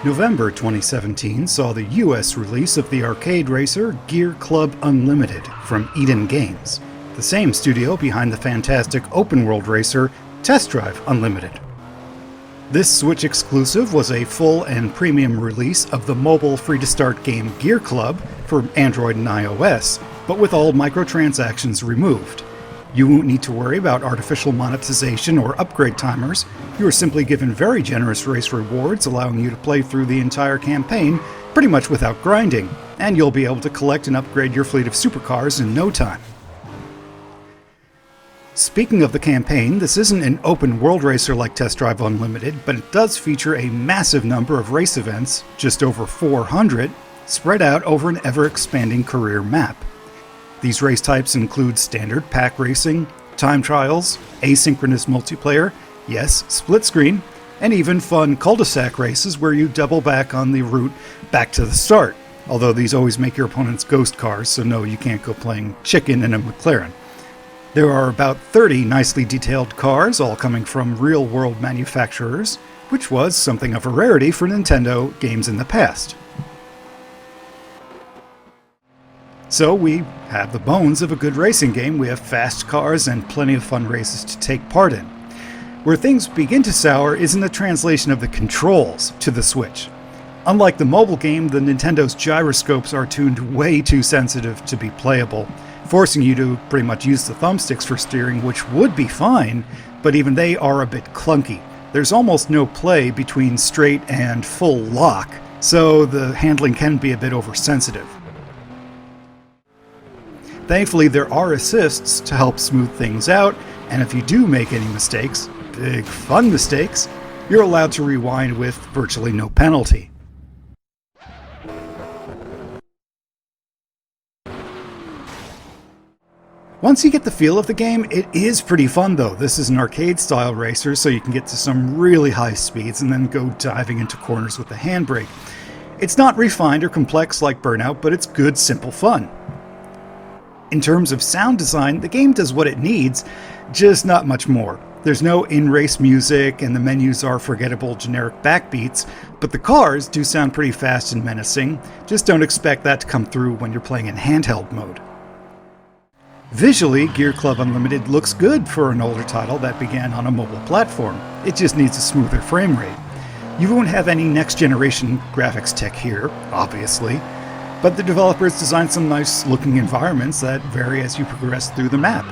November 2017 saw the US release of the arcade racer GEAR.CLUB Unlimited from Eden Games, the same studio behind the fantastic open-world racer Test Drive Unlimited. This Switch exclusive was a full and premium release of the mobile free-to-start game GEAR.CLUB for Android and iOS, but with all microtransactions removed. You won't need to worry about artificial monetization or upgrade timers. You are simply given very generous race rewards, allowing you to play through the entire campaign pretty much without grinding, and you'll be able to collect and upgrade your fleet of supercars in no time. Speaking of the campaign, this isn't an open world racer like Test Drive Unlimited, but it does feature a massive number of race events, just over 400, spread out over an ever-expanding career map. These race types include standard pack racing, time trials, asynchronous multiplayer, yes, split screen, and even fun cul-de-sac races where you double back on the route back to the start, although these always make your opponents ghost cars, so no, you can't go playing chicken in a McLaren. There are about 30 nicely detailed cars, all coming from real-world manufacturers, which was something of a rarity for Nintendo games in the past. So we have the bones of a good racing game. We have fast cars and plenty of fun races to take part in. Where things begin to sour is in the translation of the controls to the Switch. Unlike the mobile game, the Nintendo's gyroscopes are tuned way too sensitive to be playable, forcing you to pretty much use the thumbsticks for steering, which would be fine, but even they are a bit clunky. There's almost no play between straight and full lock, so the handling can be a bit oversensitive. Thankfully, there are assists to help smooth things out, and if you do make any mistakes, big fun mistakes, you're allowed to rewind with virtually no penalty. Once you get the feel of the game, it is pretty fun though. This is an arcade-style racer, so you can get to some really high speeds and then go diving into corners with the handbrake. It's not refined or complex like Burnout, but it's good, simple fun. In terms of sound design, the game does what it needs, just not much more. There's no in-race music, and the menus are forgettable generic backbeats, but the cars do sound pretty fast and menacing. Just don't expect that to come through when you're playing in handheld mode. Visually, GEAR.CLUB Unlimited looks good for an older title that began on a mobile platform. It just needs a smoother frame rate. You won't have any next-generation graphics tech here, obviously, but the developers designed some nice-looking environments that vary as you progress through the map.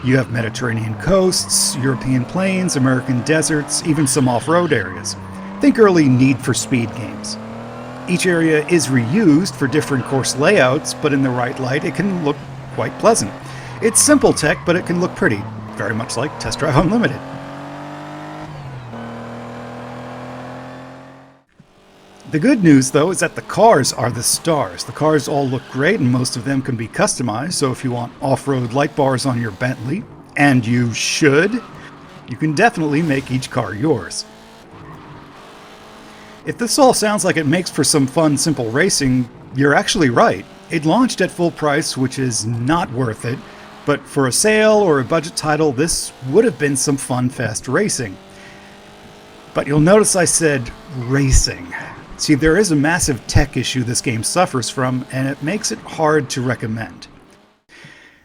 You have Mediterranean coasts, European plains, American deserts, even some off-road areas. Think early Need for Speed games. Each area is reused for different course layouts, but in the right light it can look quite pleasant. It's simple tech, but it can look pretty, very much like Test Drive Unlimited. The good news, though, is that the cars are the stars. The cars all look great, and most of them can be customized, so if you want off-road light bars on your Bentley, and you should, you can definitely make each car yours. If this all sounds like it makes for some fun, simple racing, you're actually right. It launched at full price, which is not worth it, but for a sale or a budget title, this would have been some fun, fast racing. But you'll notice I said racing. See, there is a massive tech issue this game suffers from, and it makes it hard to recommend.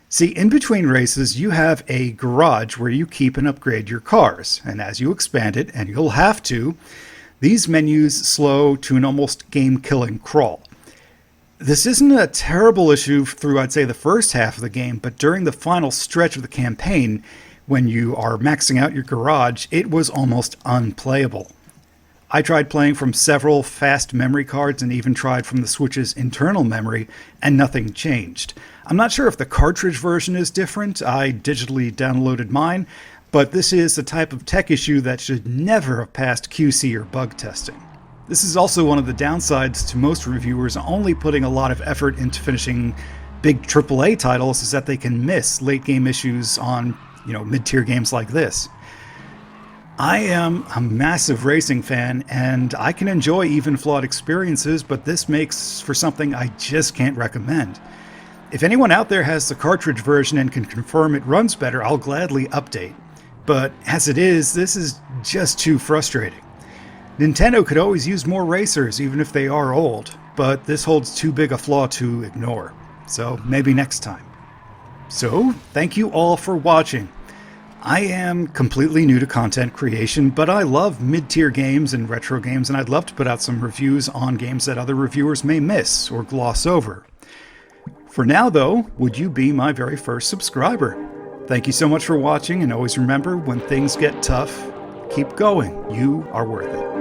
See, in between races, you have a garage where you keep and upgrade your cars, and as you expand it, and you'll have to, these menus slow to an almost game-killing crawl. This isn't a terrible issue through, I'd say, the first half of the game, but during the final stretch of the campaign, when you are maxing out your garage, it was almost unplayable. I tried playing from several fast memory cards and even tried from the Switch's internal memory, and nothing changed. I'm not sure if the cartridge version is different. I digitally downloaded mine, but this is the type of tech issue that should never have passed QC or bug testing. This is also one of the downsides to most reviewers only putting a lot of effort into finishing big AAA titles, is that they can miss late game issues on, mid-tier games like this. I am a massive racing fan, and I can enjoy even flawed experiences, but this makes for something I just can't recommend. If anyone out there has the cartridge version and can confirm it runs better, I'll gladly update. But as it is, this is just too frustrating. Nintendo could always use more racers, even if they are old, but this holds too big a flaw to ignore. So maybe next time. So, thank you all for watching. I am completely new to content creation, but I love mid-tier games and retro games, and I'd love to put out some reviews on games that other reviewers may miss or gloss over. For now, though, would you be my very first subscriber? Thank you so much for watching, and always remember, when things get tough, keep going. You are worth it.